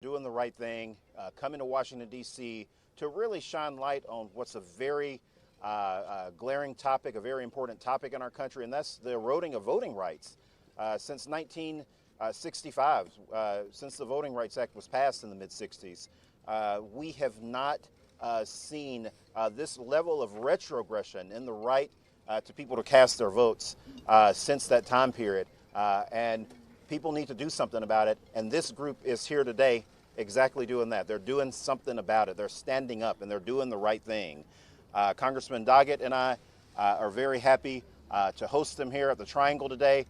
doing the right thing, coming to Washington, D.C. to really shine light on what's a very glaring topic, a very important topic in our country, and that's the eroding of voting rights. Since 1965, since the Voting Rights Act was passed in the mid-60s, we have not seen this level of retrogression in the right to people to cast their votes since that time period. And people need to do something about it. And this group is here today exactly doing that. They're doing something about it. They're standing up and they're doing the right thing. Congressman Doggett and I are very happy to host them here at the Triangle today.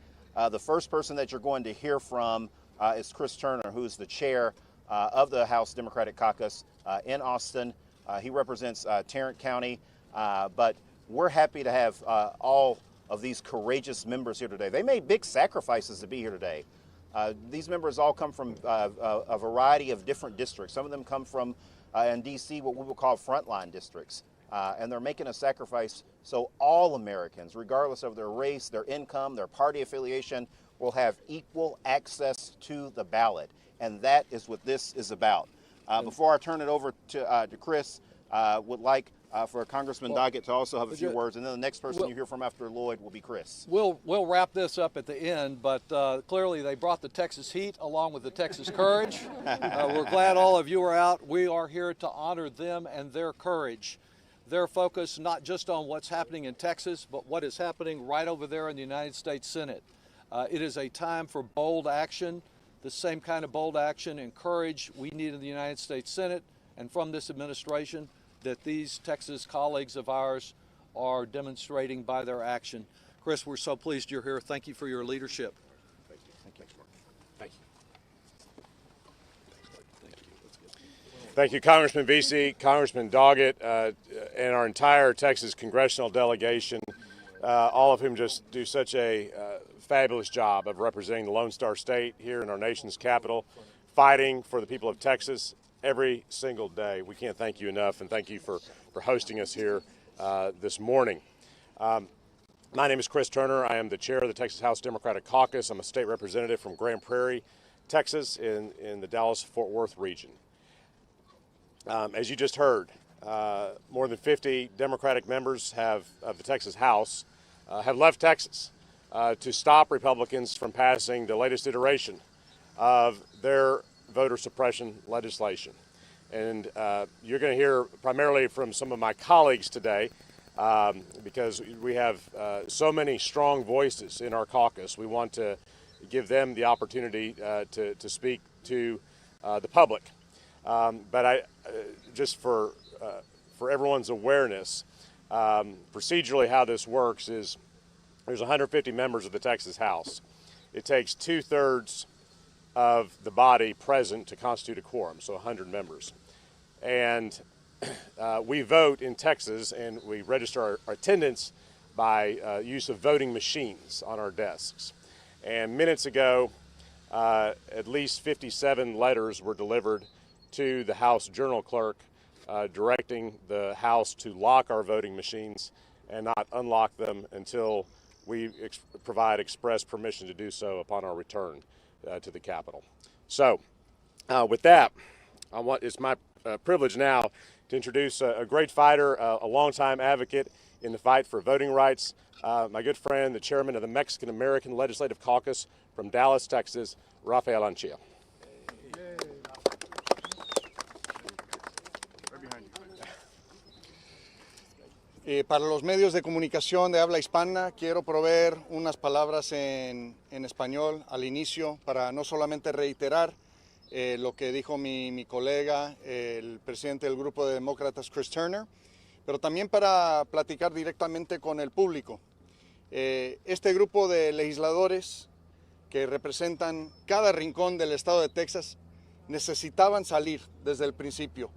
The first person that you're going to hear from is Chris Turner, who's the chair of the House Democratic Caucus in Austin. He represents Tarrant County, but we're happy to have all of these courageous members here today. They made big sacrifices to be here today. These members all come from a variety of different districts. Some of them come from, in D.C., what we would call frontline districts. And they're making a sacrifice so all Americans, regardless of their race, their income, their party affiliation, will have equal access to the ballot. And that is what this is about. Before I turn it over to Chris, would like for Congressman Doggett to also have a few words, and then the next person you hear from after Lloyd will be Chris. We'll wrap this up at the end, but clearly they brought the Texas heat along with the Texas courage. We're glad all of you are out. We are here to honor them and their courage. Their focus not just on what's happening in Texas, but what is happening right over there in the United States Senate. It is a time for bold action, the same kind of bold action and courage we need in the United States Senate and from this administration that these Texas colleagues of ours are demonstrating by their action. Chris, we're so pleased you're here. Thank you for your leadership. Thank you. Thank you. Thank you. Thank you, Congressman Vesey, Congressman Doggett, and our entire Texas congressional delegation, all of whom just do such a fabulous job of representing the Lone Star State here in our nation's capital, fighting for the people of Texas every single day. We can't thank you enough, and thank you for hosting us here this morning. My name is Chris Turner. I am the chair of the Texas House Democratic Caucus. I'm a state representative from Grand Prairie, Texas, in the Dallas-Fort Worth region. As you just heard, more than 50 Democratic members of the Texas House have left Texas to stop Republicans from passing the latest iteration of their voter suppression legislation. And you're going to hear primarily from some of my colleagues today because we have so many strong voices in our caucus. We want to give them the opportunity to speak to the public. But just for everyone's awareness, procedurally how this works is there's 150 members of the Texas House. It takes 2/3 of the body present to constitute a quorum, so 100 members. And we vote in Texas, and we register our attendance by use of voting machines on our desks. And minutes ago, at least 57 letters were delivered to the House Journal Clerk directing the House to lock our voting machines and not unlock them until we provide express permission to do so upon our return to the Capitol. So with that, it's my privilege now to introduce a great fighter, a longtime advocate in the fight for voting rights, my good friend, the chairman of the Mexican American Legislative Caucus from Dallas, Texas, Rafael Anchia. Para los medios de comunicación de habla hispana, quiero proveer unas palabras en español al inicio para no solamente reiterar lo que dijo mi colega, el presidente del grupo de demócratas, Chris Turner, pero también para platicar directamente con el público. Este grupo de legisladores que representan cada rincón del estado de Texas necesitaban salir desde el principio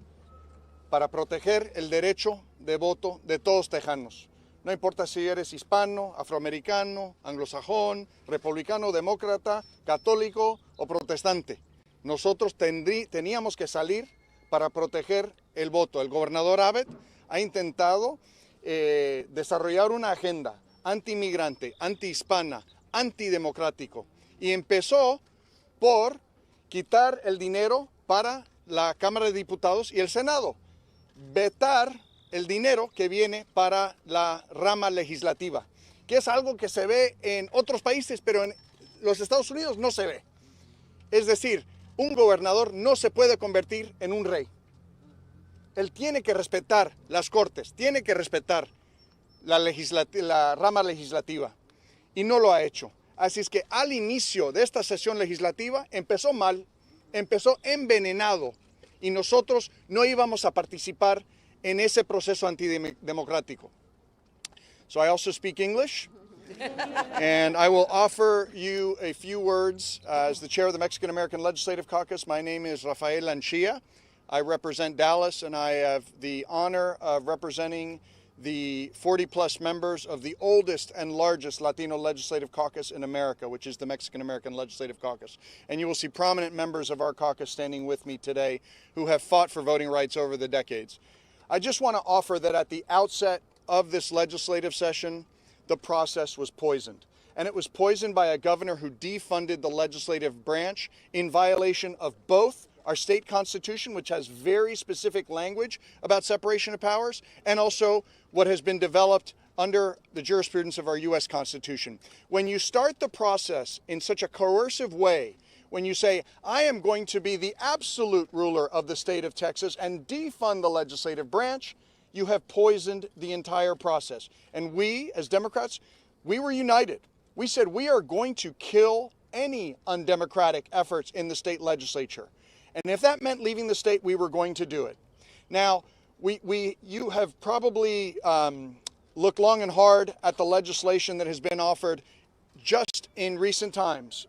para proteger el derecho de voto de todos tejanos. No importa si eres hispano, afroamericano, anglosajón, republicano, demócrata, católico o protestante. Nosotros teníamos que salir para proteger el voto. El gobernador Abbott ha intentado desarrollar una agenda anti-inmigrante, anti-hispana, antidemocrático. Y empezó por quitar el dinero para la Cámara de Diputados y el Senado. Vetar el dinero que viene para la rama legislativa, que es algo que se ve en otros países, pero en los Estados Unidos no se ve. Es decir, un gobernador no se puede convertir en un rey. Él tiene que respetar las cortes, tiene que respetar la rama legislativa, y no lo ha hecho. Así es que al inicio de esta sesión legislativa empezó mal, empezó envenenado, y nosotros no íbamos a participar en ese proceso antidemocrático. So I also speak English, and I will offer you a few words. As the chair of the Mexican American Legislative Caucus, my name is Rafael Lanchilla. I represent Dallas, and I have the honor of representing the 40-plus members of the oldest and largest Latino Legislative Caucus in America, which is the Mexican American Legislative Caucus. And you will see prominent members of our caucus standing with me today who have fought for voting rights over the decades. I just want to offer that at the outset of this legislative session, the process was poisoned. And it was poisoned by a governor who defunded the legislative branch in violation of both our state constitution, which has very specific language about separation of powers, and also what has been developed under the jurisprudence of our U.S. Constitution. When you start the process in such a coercive way, when you say, I am going to be the absolute ruler of the state of Texas and defund the legislative branch, you have poisoned the entire process. And we, as Democrats, we were united. We said we are going to kill any undemocratic efforts in the state legislature. And if that meant leaving the state, we were going to do it. Now, you have probably looked long and hard at the legislation that has been offered just in recent times,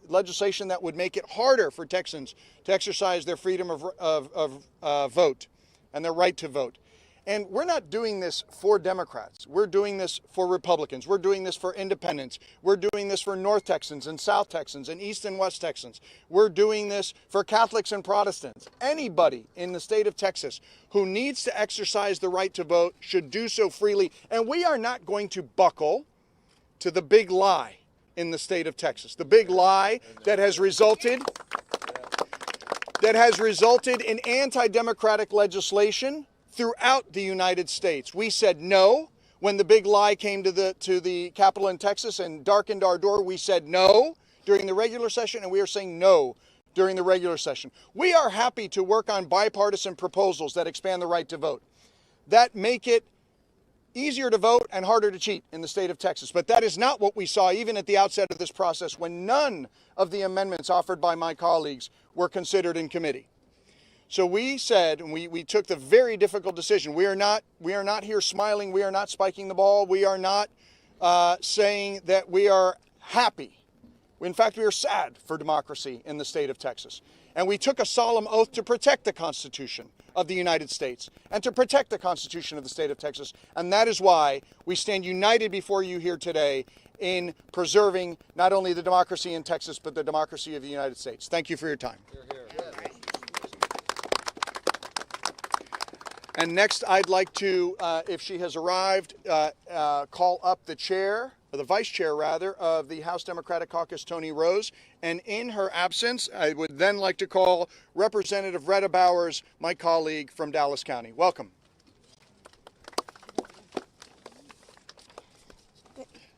legislation that would make it harder for Texans to exercise their freedom of vote and their right to vote. And we're not doing this for Democrats. We're doing this for Republicans. We're doing this for independents. We're doing this for North Texans and South Texans and East and West Texans. We're doing this for Catholics and Protestants. Anybody in the state of Texas who needs to exercise the right to vote should do so freely. And we are not going to buckle to the big lie in the state of Texas. The big lie that has resulted in anti-democratic legislation throughout the United States. We said no when the big lie came to the Capitol in Texas and darkened our door. We said no during the regular session, and we are saying no during the regular session. We are happy to work on bipartisan proposals that expand the right to vote, that make it easier to vote and harder to cheat in the state of Texas. But that is not what we saw even at the outset of this process, when none of the amendments offered by my colleagues were considered in committee. So we said, and we took the very difficult decision. We are not here smiling. We are not spiking the ball. We are not saying that we are happy. In fact, we are sad for democracy in the state of Texas. And we took a solemn oath to protect the Constitution of the United States and to protect the Constitution of the state of Texas. And that is why we stand united before you here today in preserving not only the democracy in Texas, but the democracy of the United States. Thank you for your time. And next, I'd like to, if she has arrived, call up the chair, or the vice chair rather, of the House Democratic Caucus, Tony Rose. And in her absence, I would then like to call Representative Retta Bowers, my colleague from Dallas County. Welcome.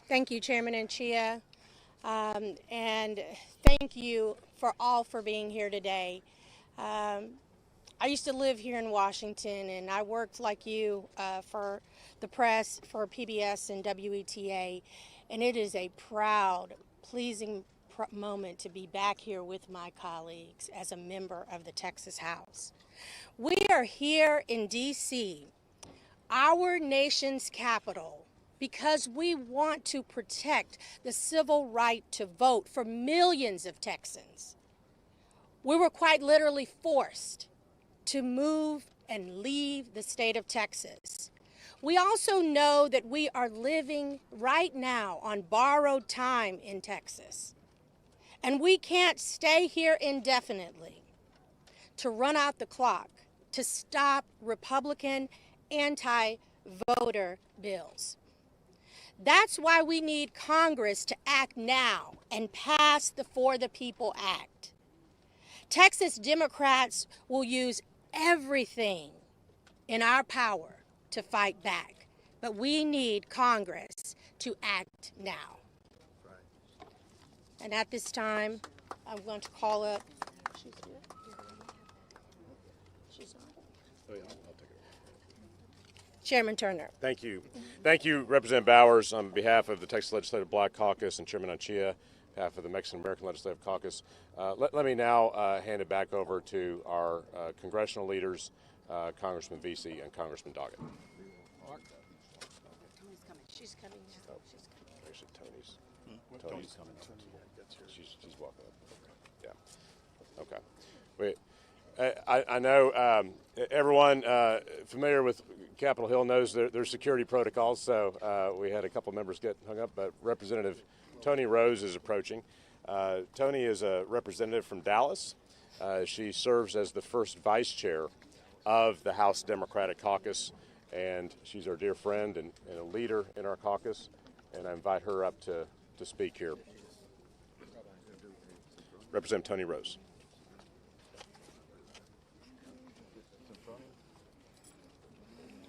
Thank you, Chairman Anchia, and thank you for being here today. I used to live here in Washington, and I worked like you for the press, for PBS and WETA, and it is a proud, pleasing moment to be back here with my colleagues as a member of the Texas House. We are here in D.C., our nation's capital, because we want to protect the civil right to vote for millions of Texans. We were quite literally forced to move and leave the state of Texas. We also know that we are living right now on borrowed time in Texas. And we can't stay here indefinitely to run out the clock, to stop Republican anti-voter bills. That's why we need Congress to act now and pass the For the People Act. Texas Democrats will use everything in our power to fight back, but we need Congress to act now. And at this time, I'm going to call up. Chairman Turner. Thank you. Thank you, Representative Bowers, on behalf of the Texas Legislative Black Caucus and Chairman Anchia, on behalf of the Mexican American Legislative Caucus. Let me now hand it back over to our congressional leaders, Congressman Vesey and Congressman Doggett. She's coming now. Actually, Tony's coming. She's walking up. Yeah. Okay. Wait. I know everyone familiar with Capitol Hill knows there's security protocols, so we had a couple members get hung up, but Representative Tony Rose is approaching. Tony is a representative from Dallas. She serves as the first vice chair of the House Democratic Caucus, and she's our dear friend and a leader in our caucus, and I invite her up to speak here. Representative Tony Rose.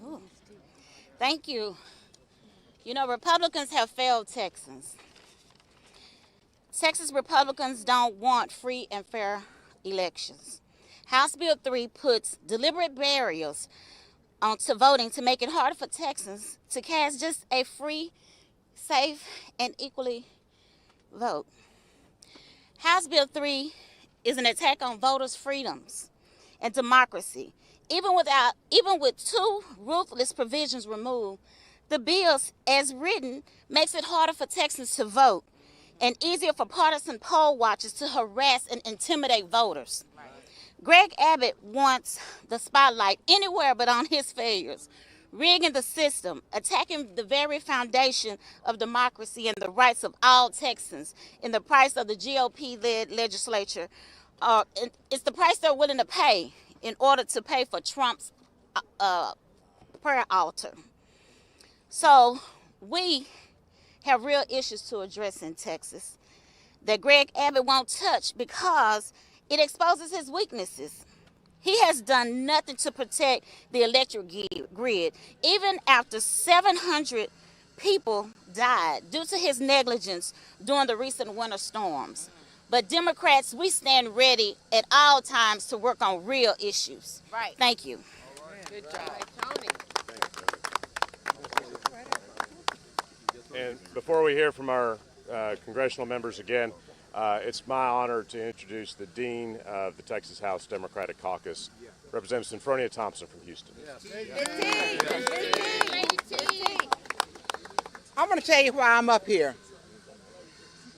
Ooh. Thank you. You know, Republicans have failed Texans. Texas Republicans don't want free and fair elections. House Bill 3 puts deliberate barriers onto voting to make it harder for Texans to cast just a free, safe, and equally vote. House Bill 3 is an attack on voters' freedoms and democracy. Even with two ruthless provisions removed, the bill, as written, makes it harder for Texans to vote and easier for partisan poll watchers to harass and intimidate voters. Right. Greg Abbott wants the spotlight anywhere but on his failures, rigging the system, attacking the very foundation of democracy and the rights of all Texans in the price of the GOP-led legislature. It's the price they're willing to pay in order to pay for Trump's prayer altar. So we have real issues to address in Texas that Greg Abbott won't touch because it exposes his weaknesses. He has done nothing to protect the electric grid, even after 700 people died due to his negligence during the recent winter storms. But Democrats, we stand ready at all times to work on real issues. Right. Thank you. Good job, Tony. And before we hear from our congressional members again, it's my honor to introduce the Dean of the Texas House Democratic Caucus, Representative Synfronia Thompson from Houston. I'm going to tell you why I'm up here.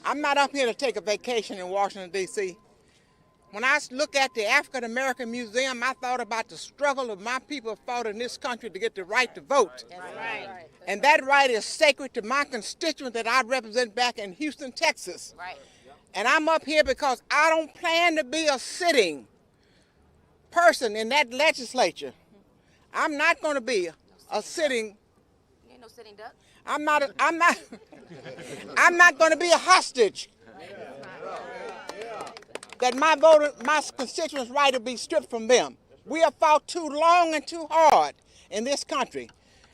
I'm not up here to take a vacation in Washington, D.C. When I look at the African American Museum, I thought about the struggle of my people fought in this country to get the right to vote. That's right. And that right is sacred to my constituent that I represent back in Houston, Texas. Right. And I'm up here because I don't plan to be a sitting person in that legislature. I'm not going to be a sitting. You ain't no sitting duck. I'm not going to be a hostage. That my constituents' right to be stripped from them. We have fought too long and too hard in this country.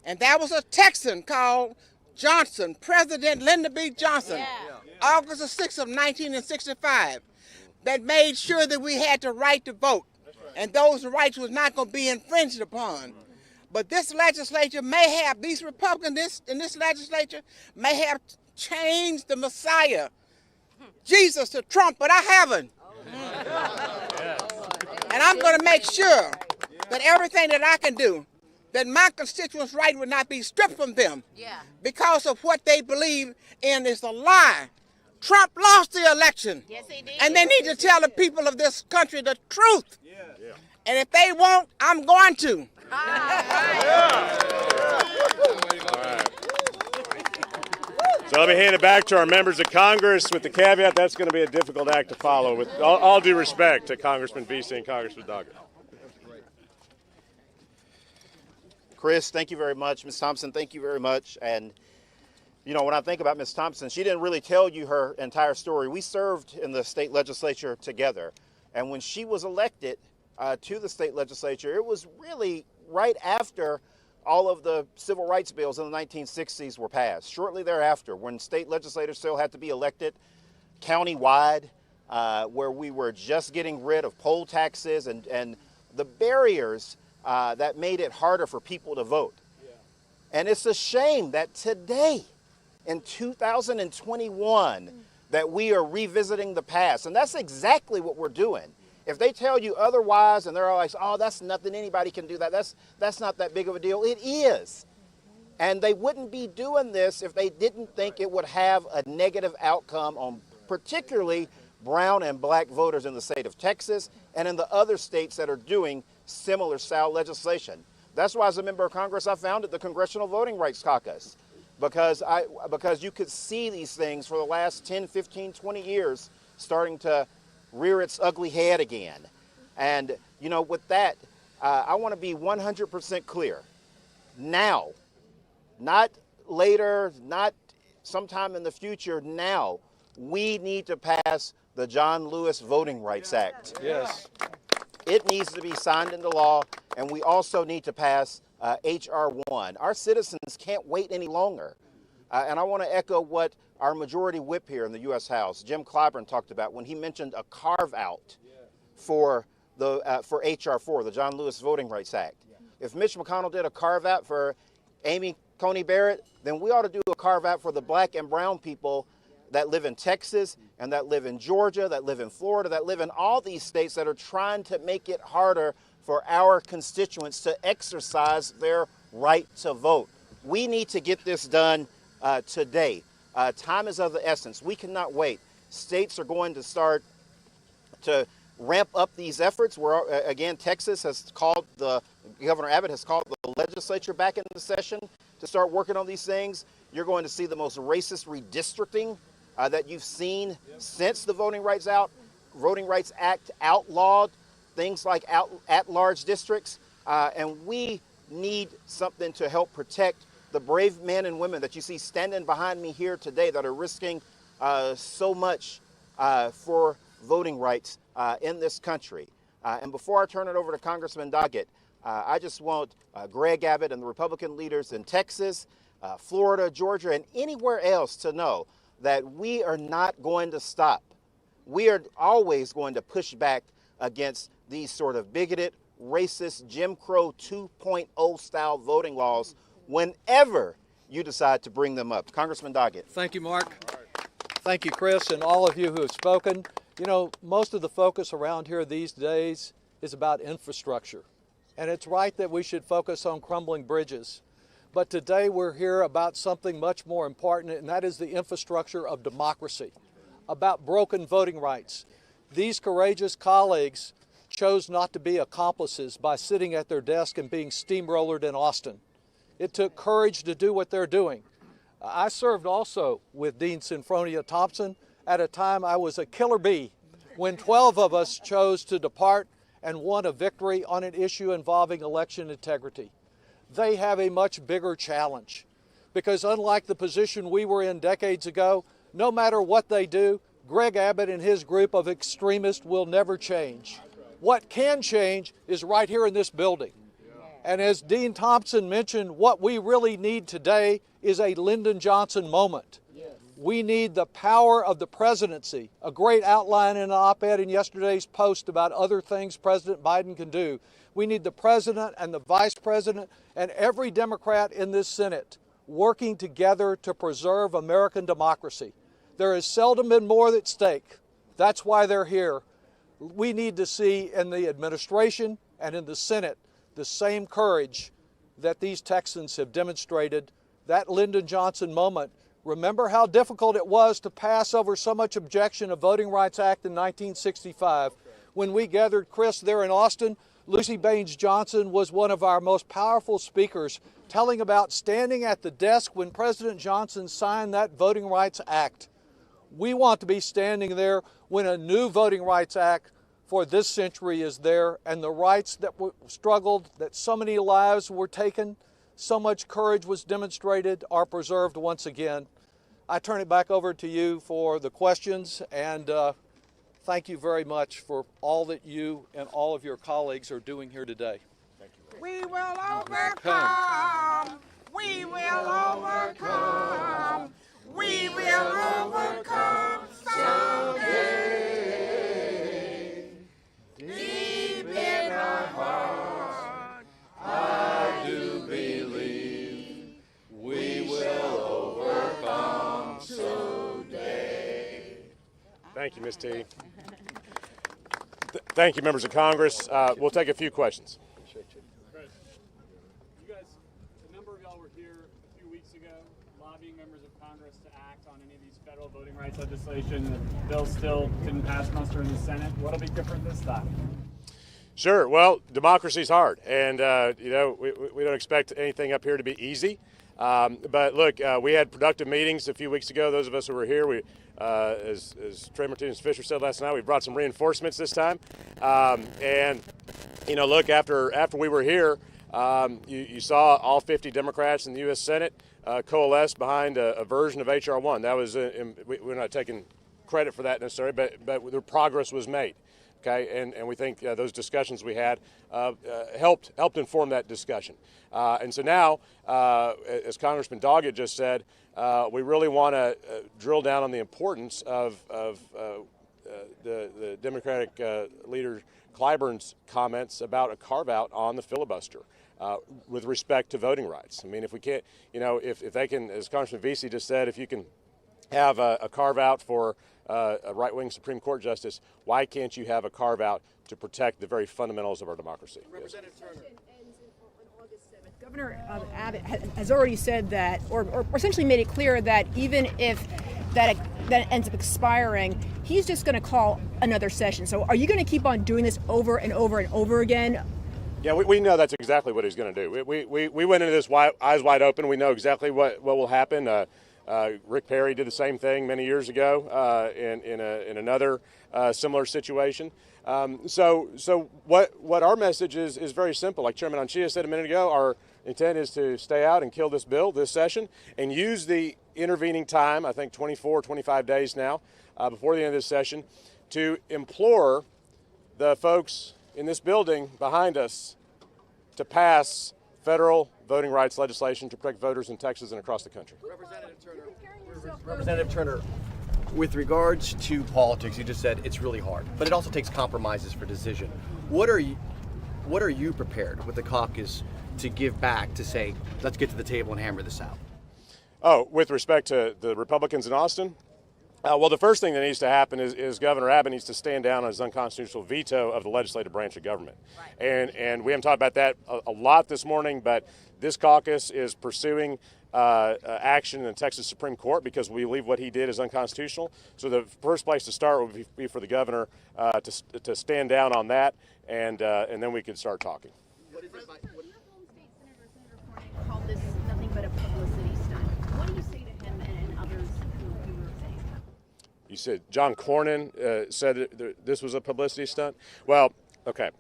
And there was a Texan called Johnson, President Lyndon B. Johnson, August the 6th of 1965, that made sure that we had the right to vote. And those rights was not going to be infringed upon. But this legislature may have, these Republicans in this legislature may have changed the Messiah, Jesus, to Trump, but I haven't. And I'm going to make sure that everything that I can do, that my constituents' right would not be stripped from them because of what they believe in is a lie. Trump lost the election. Yes, he did. And they need to tell the people of this country the truth. And if they won't, I'm going to. So let me hand it back to our members of Congress with the caveat that's going to be a difficult act to follow, with all due respect to Congressman Vesey and Congressman Doggett. Chris, thank you very much. Ms. Thompson, thank you very much. And, you know, when I think about Ms. Thompson, she didn't really tell you her entire story. We served in the state legislature together. And when she was elected to the state legislature, it was really right after all of the civil rights bills in the 1960s were passed. Shortly thereafter, when state legislators still had to be elected countywide, where we were just getting rid of poll taxes and the barriers that made it harder for people to vote. And it's a shame that today, in 2021, that we are revisiting the past. And that's exactly what we're doing. If they tell you otherwise and they're like, oh, that's nothing, anybody can do that, that's not that big of a deal, it is. And they wouldn't be doing this if they didn't think it would have a negative outcome on particularly brown and black voters in the state of Texas and in the other states that are doing similar style legislation. That's why, as a member of Congress, I founded the Congressional Voting Rights Caucus, because you could see these things for the last 10, 15, 20 years starting to rear its ugly head again. And, you know, with that, I want to be 100% clear. Now, not later, not sometime in the future, now, we need to pass the John Lewis Voting Rights Act. Yes. It needs to be signed into law, and we also need to pass H.R. 1. Our citizens can't wait any longer. And I want to echo what our majority whip here in the U.S. House, Jim Clyburn, talked about when he mentioned a carve-out for H.R. 4, the John Lewis Voting Rights Act. If Mitch McConnell did a carve-out for Amy Coney Barrett, then we ought to do a carve-out for the black and brown people that live in Texas and that live in Georgia, that live in Florida, that live in all these states that are trying to make it harder for our constituents to exercise their right to vote. We need to get this done today. Time is of the essence. We cannot wait. States are going to start to ramp up these efforts. Again, Texas has called Governor Abbott has called the legislature back into session to start working on these things. You're going to see the most racist redistricting that you've seen since the Voting Rights Act outlawed things like at-large districts. And we need something to help protect the brave men and women that you see standing behind me here today that are risking so much for voting rights in this country. And before I turn it over to Congressman Doggett, I just want Greg Abbott and the Republican leaders in Texas, Florida, Georgia, and anywhere else to know that we are not going to stop. We are always going to push back against these sort of bigoted, racist, Jim Crow 2.0 style voting laws whenever you decide to bring them up. Congressman Doggett. Thank you, Mark. Thank you, Chris, and all of you who have spoken. You know, most of the focus around here these days is about infrastructure. And it's right that we should focus on crumbling bridges. But today we're here about something much more important, and that is the infrastructure of democracy, about broken voting rights. These courageous colleagues chose not to be accomplices by sitting at their desk and being steamrollered in Austin. It took courage to do what they're doing. I served also with Dean Sinfronia Thompson at a time I was a killer bee when 12 of us chose to depart and won a victory on an issue involving election integrity. They have a much bigger challenge because unlike the position we were in decades ago, no matter what they do, Greg Abbott and his group of extremists will never change. What can change is right here in this building. And as Dean Thompson mentioned, what we really need today is a Lyndon Johnson moment. We need the power of the presidency, a great outline in an op-ed in yesterday's Post about other things President Biden can do. We need the president and the vice president and every Democrat in this Senate working together to preserve American democracy. There has seldom been more at stake. That's why they're here. We need to see in the administration and in the Senate the same courage that these Texans have demonstrated. That Lyndon Johnson moment. Remember how difficult it was to pass over so much objection of Voting Rights Act in 1965. When we gathered, Chris, there in Austin, Lucy Baines Johnson was one of our most powerful speakers, telling about standing at the desk when President Johnson signed that Voting Rights Act. We want to be standing there when a new Voting Rights Act for this century is there, and the rights that were struggled, that so many lives were taken, so much courage was demonstrated, are preserved once again. I turn it back over to you for the questions, and thank you very much for all that you and all of your colleagues are doing here today. We will overcome. We will overcome. We will overcome someday. Deep in our heart, I do believe we will overcome someday. Thank you, Ms. T. Thank you, members of Congress. We'll take a few questions. You guys, a number of y'all were here a few weeks ago lobbying members of Congress to act on any of these federal voting rights legislation. The bill still didn't pass muster in the Senate. What'll be different this time? Sure. Well, democracy's hard, and we don't expect anything up here to be easy. But look, we had productive meetings a few weeks ago. Those of us who were here, as Trey Martinez-Fisher said last night, we brought some reinforcements this time. And look, after we were here, you saw all 50 Democrats in the U.S. Senate coalesce behind a version of H.R. 1. That was we're not taking credit for that necessarily, but the progress was made. Okay, and we think those discussions we had helped inform that discussion. And so now, as Congressman Doggett just said, we really want to drill down on the importance of the Democratic leader Clyburn's comments about a carve-out on the filibuster with respect to voting rights. I mean, if we can't, if they can, as Congressman Vesey just said, if you can have a carve-out for a right-wing Supreme Court justice, why can't you have a carve-out to protect the very fundamentals of our democracy? Representative Turner. Governor Abbott has already said that, or essentially made it clear that even if that ends up expiring, he's just going to call another session. So are you going to keep on doing this over and over and over again? Yeah, we know that's exactly what he's going to do. We went into this eyes wide open. We know exactly what will happen. Rick Perry did the same thing many years ago in another similar situation. So what our message is very simple. Like Chairman Anchia said a minute ago, our intent is to stay out and kill this bill this session and use the intervening time, I think 24, 25 days now, before the end of this session, to implore the folks in this building behind us to pass federal voting rights legislation to protect voters in Texas and across the country. Representative Turner, with regards to politics, you just said it's really hard, but it also takes compromises for decision. What are you prepared with the caucus to give back to say, let's get to the table and hammer this out? Oh, with respect to the Republicans in Austin? Well, the first thing that needs to happen is Governor Abbott needs to stand down on his unconstitutional veto of the legislative branch of government. Right. And we haven't talked about that a lot this morning, but this caucus is pursuing action in the Texas Supreme Court because we believe what he did is unconstitutional. So the first place to start would be for the governor to stand down on that, and then we could start talking. Your home state senator, Senator Cornyn, called this nothing but a publicity stunt. What do you say to him and others who were saying that? You said John Cornyn said that this was a publicity stunt? Well, okay.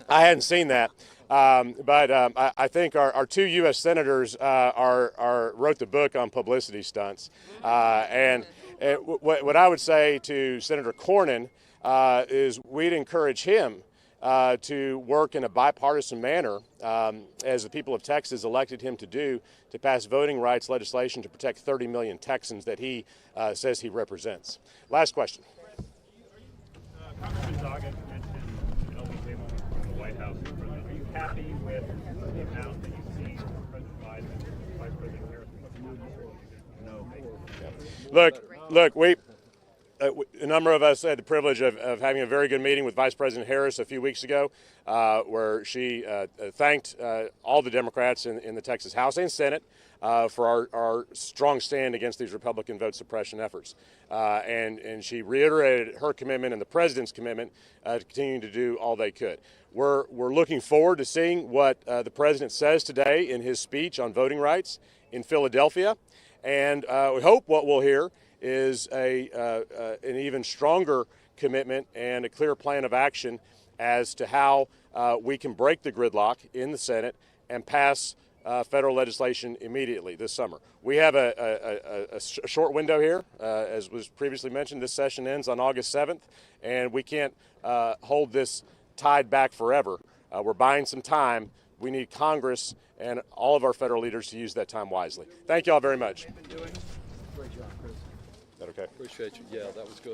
I hadn't seen that. But I think our two U.S. senators wrote the book on publicity stunts. And what I would say to Senator Cornyn is we'd encourage him to work in a bipartisan manner, as the people of Texas elected him to do, to pass voting rights legislation to protect 30 million Texans that he says he represents. Last question. Congressman Doggett mentioned an open table in the White House. Are you happy with the amount that you see President Biden and Vice President Harris? No. Look, a number of us had the privilege of having a very good meeting with Vice President Harris a few weeks ago, where she thanked all the Democrats in the Texas House and Senate for our strong stand against these Republican vote suppression efforts. And she reiterated her commitment and the president's commitment to continuing to do all they could. We're looking forward to seeing what the president says today in his speech on voting rights in Philadelphia. And we hope what we'll hear is an even stronger commitment and a clear plan of action as to how we can break the gridlock in the Senate and pass federal legislation immediately this summer. We have a short window here, as was previously mentioned. This session ends on August 7th, and we can't hold this tide back forever. We're buying some time. We need Congress and all of our federal leaders to use that time wisely. Thank you all very much. Great job, Chris. Is that okay? Appreciate you. Yeah, that was good.